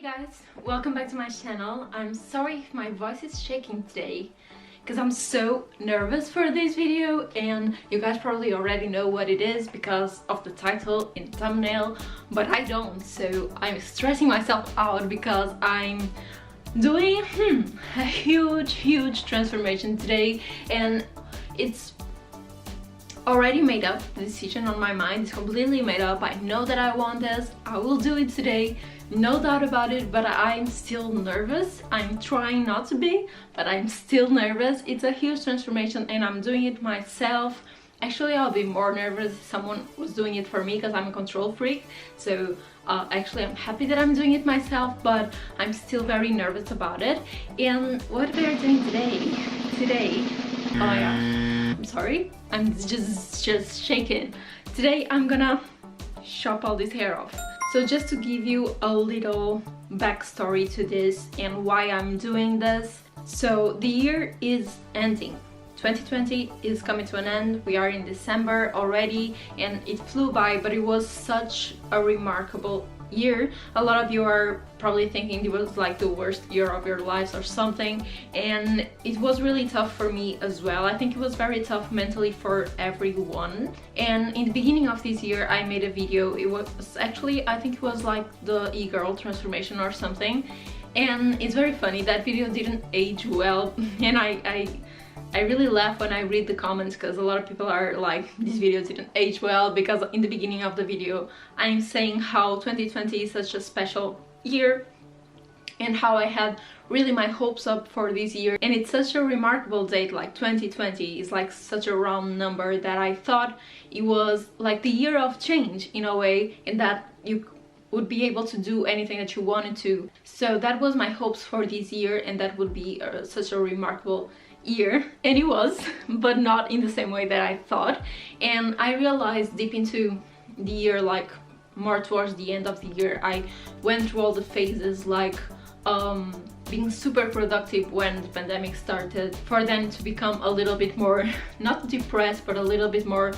Guys, welcome back to my channel. I'm sorry if my voice is shaking today because I'm so nervous for this video, and you guys probably already know what it is because of the title and thumbnail, but I don't, so I'm stressing myself out because I'm doing a huge transformation today, and it's already made up. The decision on my mind is completely made up. I know that I want this. I will do it today, no doubt about it, but I'm still nervous. I'm trying not to be, but I'm still nervous. It's a huge transformation and I'm doing it myself. Actually, I'll be more nervous if someone was doing it for me because I'm a control freak. So actually I'm happy that I'm doing it myself, but I'm still very nervous about it. And what we are doing today, oh my gosh, I'm sorry, I'm just shaking. Today I'm gonna chop all this hair off. So just to give you a little backstory to this and why I'm doing this. So the year is ending. 2020 is coming to an end. We are in December already and it flew by, but it was such a remarkable year. A lot of you are probably thinking it was like the worst year of your lives or something, and it was really tough for me as well. I think it was very tough mentally for everyone. And in the beginning of this year I made a video. It was actually, I think it was like the e-girl transformation or something, and it's very funny. That video didn't age well and I really laugh when I read the comments because a lot of people are like, this video didn't age well, because in the beginning of the video I'm saying how 2020 is such a special year and how I had really my hopes up for this year, and it's such a remarkable date. Like 2020 is like such a round number that I thought it was like the year of change in a way, and that you would be able to do anything that you wanted to. So that was my hopes for this year, and that would be such a remarkable year, and it was, but not in the same way that I thought. And I realized deep into the year, like more towards the end of the year, I went through all the phases, like being super productive when the pandemic started, for then to become a little bit more not depressed but a little bit more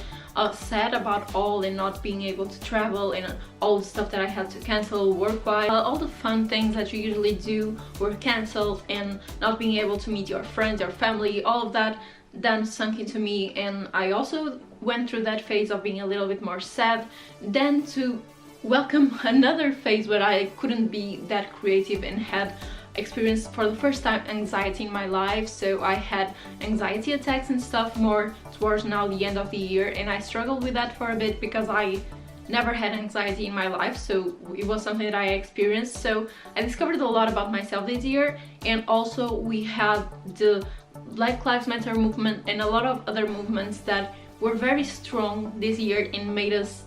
sad about all, and not being able to travel and all the stuff that I had to cancel work-wise. All the fun things that you usually do were cancelled, and not being able to meet your friends, your family, all of that then sunk into me. And I also went through that phase of being a little bit more sad, then to welcome another phase where I couldn't be that creative and had experienced for the first time anxiety in my life. So I had anxiety attacks and stuff more towards now the end of the year, and I struggled with that for a bit because I never had anxiety in my life, so it was something that I experienced. So I discovered a lot about myself this year, and also we had the Black Lives Matter movement and a lot of other movements that were very strong this year and made us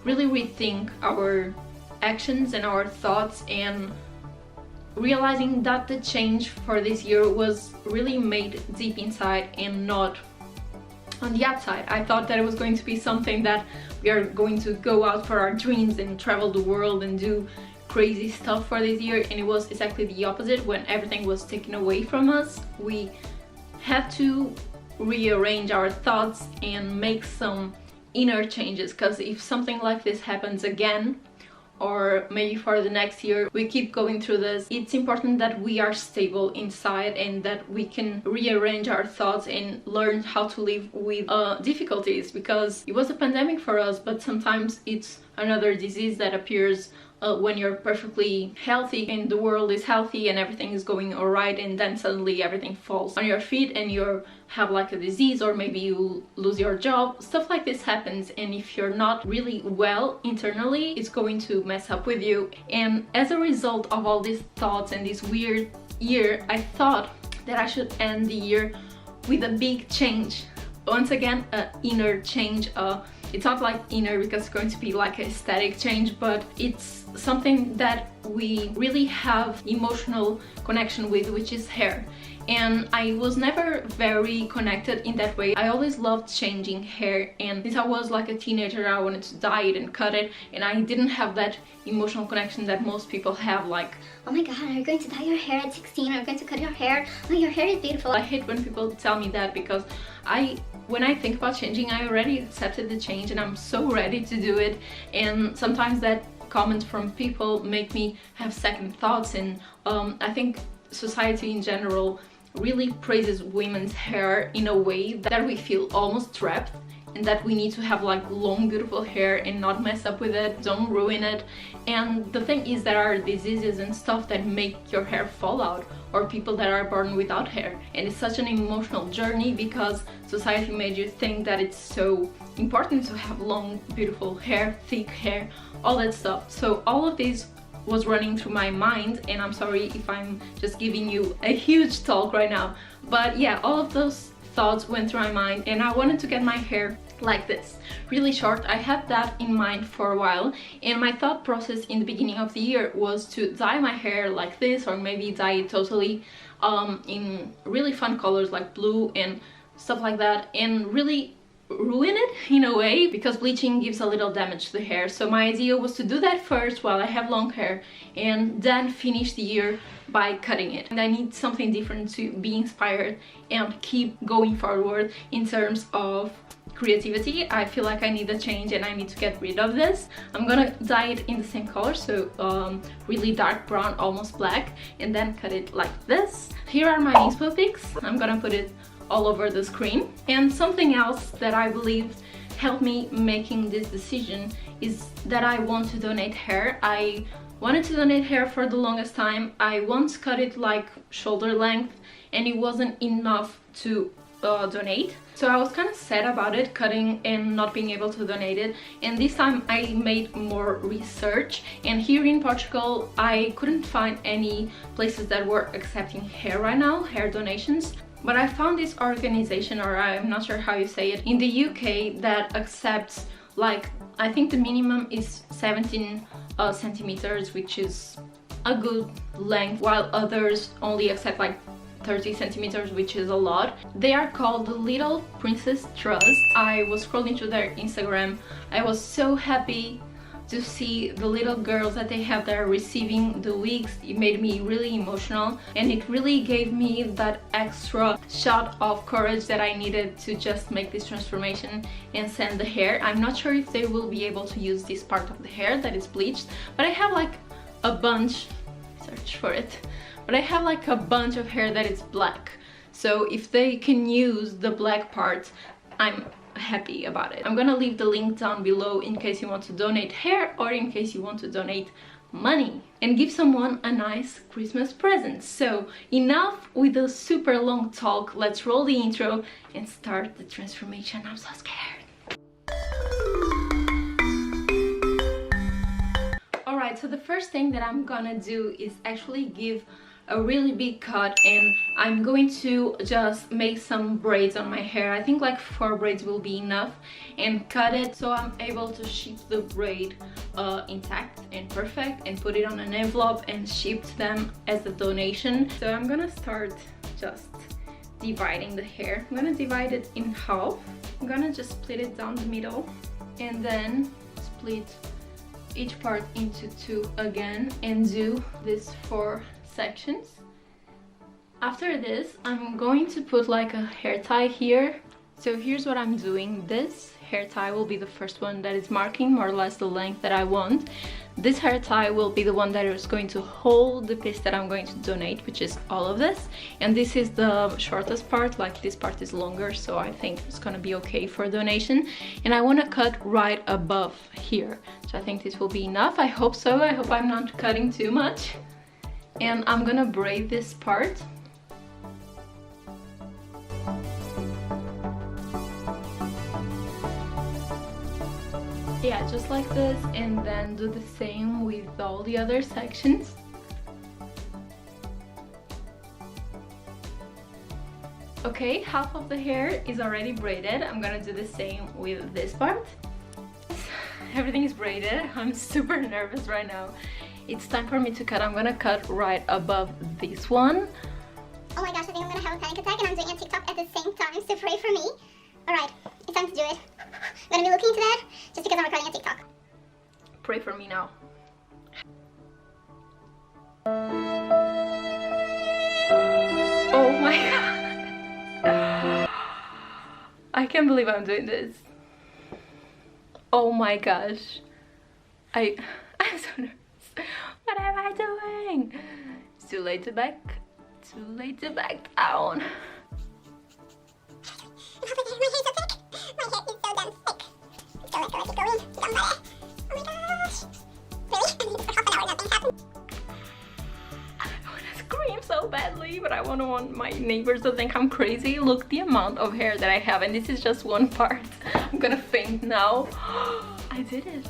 really rethink our actions and our thoughts, and realizing that the change for this year was really made deep inside and not on the outside. I thought that it was going to be something that we are going to go out for our dreams and travel the world and do crazy stuff for this year, and it was exactly the opposite. When everything was taken away from us, we had to rearrange our thoughts and make some inner changes, because if something like this happens again, or maybe for the next year we keep going through this, it's important that we are stable inside and that we can rearrange our thoughts and learn how to live with difficulties, because it was a pandemic for us, but sometimes it's another disease that appears when you're perfectly healthy and the world is healthy and everything is going all right, and then suddenly everything falls on your feet and you have like a disease, or maybe you lose your job. Stuff like this happens, and if you're not really well internally, it's going to mess up with you. And as a result of all these thoughts and this weird year, I thought that I should end the year with a big change. Once again, an inner change. It's not like inner because it's going to be like a static change, but it's something that we really have emotional connection with, which is hair. And I was never very connected in that way. I always loved changing hair, and since I was like a teenager I wanted to dye it and cut it, and I didn't have that emotional connection that most people have, like, oh my god, are you going to dye your hair at 16? Are you going to cut your hair? Oh, your hair is beautiful. I hate when people tell me that, because when I think about changing, I already accepted the change and I'm so ready to do it, and sometimes that comments from people make me have second thoughts, and I think society in general really praises women's hair in a way that we feel almost trapped, and that we need to have like long beautiful hair and not mess up with it, don't ruin it. And the thing is, there are diseases and stuff that make your hair fall out, or people that are born without hair, and it's such an emotional journey because society made you think that it's so important to have long beautiful hair, thick hair, all that stuff. So all of this was running through my mind, and I'm sorry if I'm just giving you a huge talk right now, but yeah, all of those thoughts went through my mind, and I wanted to get my hair like this, really short. I had that in mind for a while, and my thought process in the beginning of the year was to dye my hair like this, or maybe dye it totally in really fun colors like blue and stuff like that, and really ruin it in a way, because bleaching gives a little damage to the hair. So my idea was to do that first while I have long hair, and then finish the year by cutting it. And I need something different to be inspired and keep going forward in terms of creativity. I feel like I need a change and I need to get rid of this. I'm gonna dye it in the same color, so really dark brown, almost black, and then cut it like this. Here are my inspo pics. I'm gonna put it all over the screen. And something else that I believe helped me making this decision is that I want to donate hair. I wanted to donate hair for the longest time. I once cut it like shoulder length, and it wasn't enough to donate. So I was kind of sad about it, cutting and not being able to donate it. And this time I made more research, and here in Portugal I couldn't find any places that were accepting hair right now, hair donations. But I found this organization, or I'm not sure how you say it, in the UK that accepts, like, I think the minimum is 17 centimeters, which is a good length, while others only accept like 30 centimeters, which is a lot. They are called the Little Princess Trust. I was scrolling through their Instagram. I was so happy to see the little girls that they have there receiving the wigs. It made me really emotional, and it really gave me that extra shot of courage that I needed to just make this transformation and send the hair. I'm not sure if they will be able to use this part of the hair that is bleached, but I have like a bunch, search for it, but I have like a bunch of hair that is black. So if they can use the black part, I'm happy about it. I'm gonna leave the link down below in case you want to donate hair, or in case you want to donate money and give someone a nice Christmas present. So enough with the super long talk, let's roll the intro and start the transformation. I'm so scared. Alright, so the first thing that I'm gonna do is actually give a really big cut, and I'm going to just make some braids on my hair. I think like 4 braids will be enough, and cut it so I'm able to ship the braid intact and perfect, and put it on an envelope and ship them as a donation. So I'm gonna start just dividing the hair. I'm gonna divide it in half. I'm gonna just split it down the middle, and then split each part into 2 again, and do this 4 sections. After this, I'm going to put like a hair tie here. So here's what I'm doing. This hair tie will be the first one that is marking more or less the length that I want. This hair tie will be the one that is going to hold the piece that I'm going to donate, which is all of this. And this is the shortest part, like this part is longer, so I think it's gonna be okay for donation. And I want to cut right above here. So I think this will be enough. I hope so. I hope I'm not cutting too much. And I'm gonna braid this part. Yeah, just like this, and then do the same with all the other sections. Okay, half of the hair is already braided. I'm gonna do the same with this part. Everything is braided. I'm super nervous right now. It's time for me to cut. I'm gonna cut right above this one. Oh my gosh, I think I'm gonna have a panic attack, and I'm doing a TikTok at the same time, so pray for me. Alright, it's time to do it. I'm gonna be looking into that just because I'm recording a TikTok. Pray for me now. Oh my god. I can't believe I'm doing this. Oh my gosh. I'm I'm so nervous. What am I doing? It's too late to back. Too late to back down. My hair is so thick. My hair is so damn thick. Go, let it go in. Somebody. Oh my gosh. Really? For half an hour, nothing happened. I want to scream so badly, but I want my neighbors to think I'm crazy. Look the amount of hair that I have, and this is just one part. I'm gonna faint now. I did it.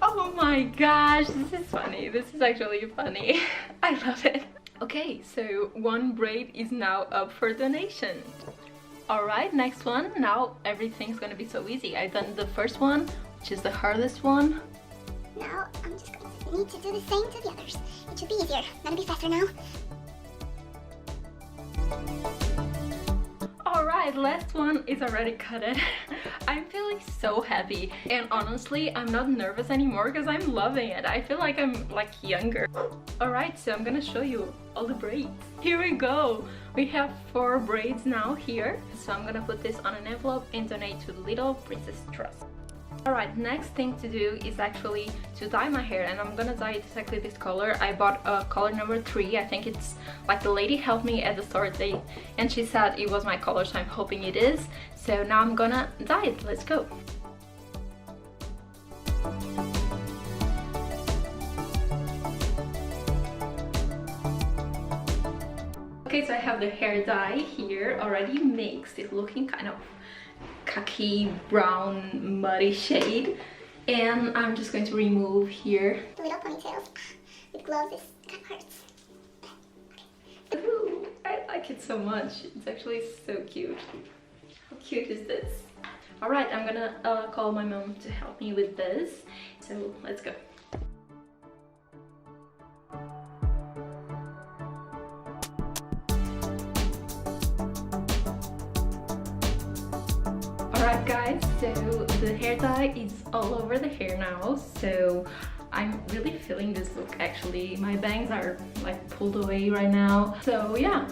Oh my gosh, this is funny. This is actually funny. I love it. Okay, so one braid is now up for donation. Alright, next one. Now everything's gonna be so easy. I've done the first one, which is the hardest one. Now I'm just going to need to do the same to the others. It should be easier. Gonna be faster now. Alright, last one is already cutted. I'm feeling so happy, and honestly I'm not nervous anymore because I'm loving it. I feel like I'm like younger. Alright, so I'm gonna show you all the braids. Here we go. We have 4 braids now here. So I'm gonna put this on an envelope and donate to Little Princess Trust. Alright, next thing to do is actually to dye my hair, and I'm gonna dye it exactly this color. I bought color number 3. I think it's like the lady helped me at the store today and she said it was my color, so I'm hoping it is. So now I'm gonna dye it. Let's go. Okay, so I have the hair dye here already mixed. It's looking kind of khaki brown muddy shade, and I'm just going to remove here The little ponytails with gloves is kind of hurts. Ooh, I like it so much. It's actually so cute. How cute is this? All right, I'm gonna call my mom to help me with this, so let's go. Alright guys, so the hair dye is all over the hair now, so I'm really feeling this look actually. My bangs are like pulled away right now. So yeah,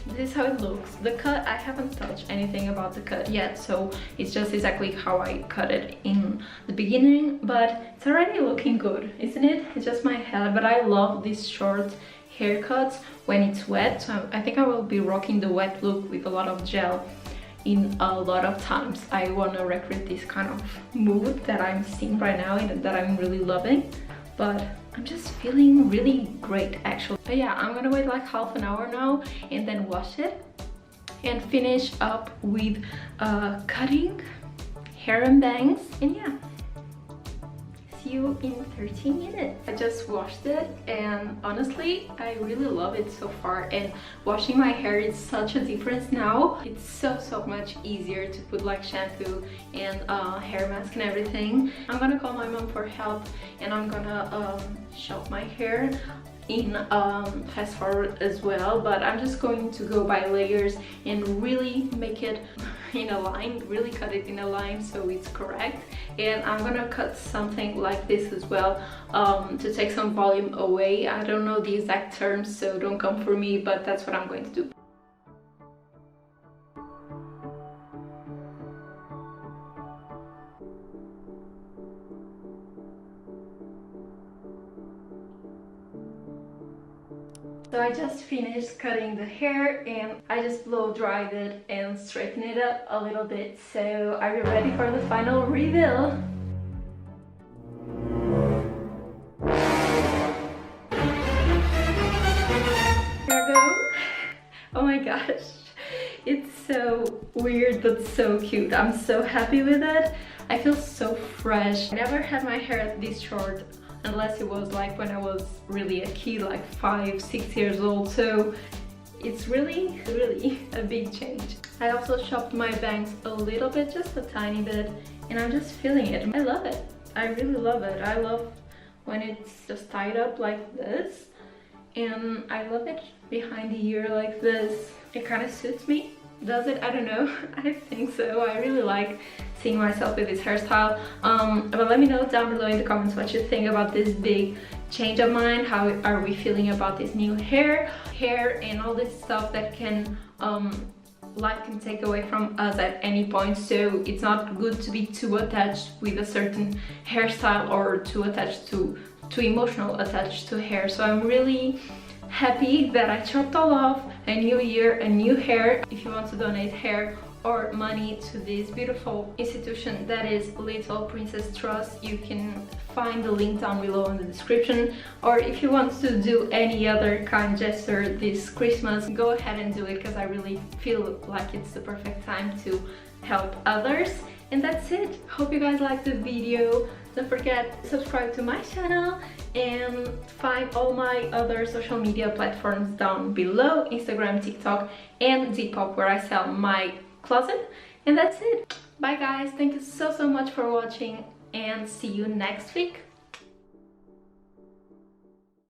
this is how it looks. The cut, I haven't touched anything about the cut yet, so it's just exactly how I cut it in the beginning, but it's already looking good, isn't it? It's just my head, but I love these short haircuts when it's wet, so I think I will be rocking the wet look with a lot of gel in a lot of times. I want to recreate this kind of mood that I'm seeing right now and that I'm really loving, but I'm just feeling really great actually. But yeah, I'm gonna wait like half an hour now and then wash it and finish up with cutting hair and bangs, and yeah, see you in 13 minutes. I just washed it and honestly I really love it so far, and washing my hair is such a difference now. It's so much easier to put like shampoo and hair mask and everything. I'm gonna call my mom for help, and I'm gonna shop my hair in fast forward as well, but I'm just going to go by layers and really make it in a line, really cut it in a line so it's correct. And I'm gonna cut something like this as well to take some volume away. I don't know the exact terms, so don't come for me, but that's what I'm going to do. So I just finished cutting the hair and I just blow dried it and straightened it up a little bit. So are you ready for the final reveal? Here I go. Oh my gosh. It's so weird but so cute. I'm so happy with it. I feel so fresh. I never had my hair this short unless it was like when I was really a kid, like 5-6 years old, so it's really a big change. I also chopped my bangs a little bit, just a tiny bit, and I'm just feeling it. I love it. I really love it. I love when it's just tied up like this, and I love it behind the ear like this. It kind of suits me. Does it? I don't know. I think so. I really like seeing myself with this hairstyle. But let me know down below in the comments what you think about this big change of mine. How are we feeling about this new hair and all this stuff that can life can take away from us at any point, so it's not good to be too attached with a certain hairstyle or too emotional attached to hair. So I'm really happy that I chopped all off. A new year, a new hair. If you want to donate hair or money to this beautiful institution that is Little Princess Trust, you can find the link down below in the description. Or if you want to do any other kind gesture this Christmas, go ahead and do it, because I really feel like it's the perfect time to help others. And that's it. Hope you guys liked the video. Don't forget to subscribe to my channel and find all my other social media platforms down below: Instagram, TikTok and Depop, where I sell my closet. And that's it. Bye guys, thank you so much for watching, and see you next week.